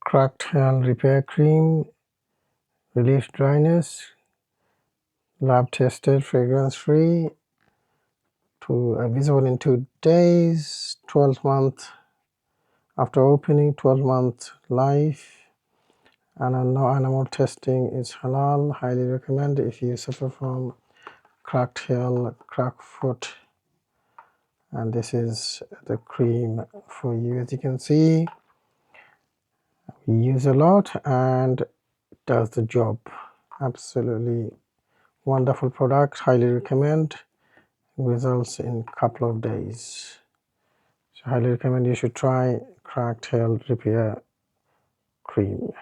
Cracked Heel Repair Cream, relieves dryness, lab tested, fragrance free, visible in 2 days, 12-month after opening, 12-month life, and no animal testing. Is halal. Highly recommend if you suffer from cracked heel, cracked foot. And this is the cream for you. As you can see, we use a lot and does the job. Absolutely wonderful product. Highly recommend. Results in couple of days. So highly recommend you should try cracked heel repair cream.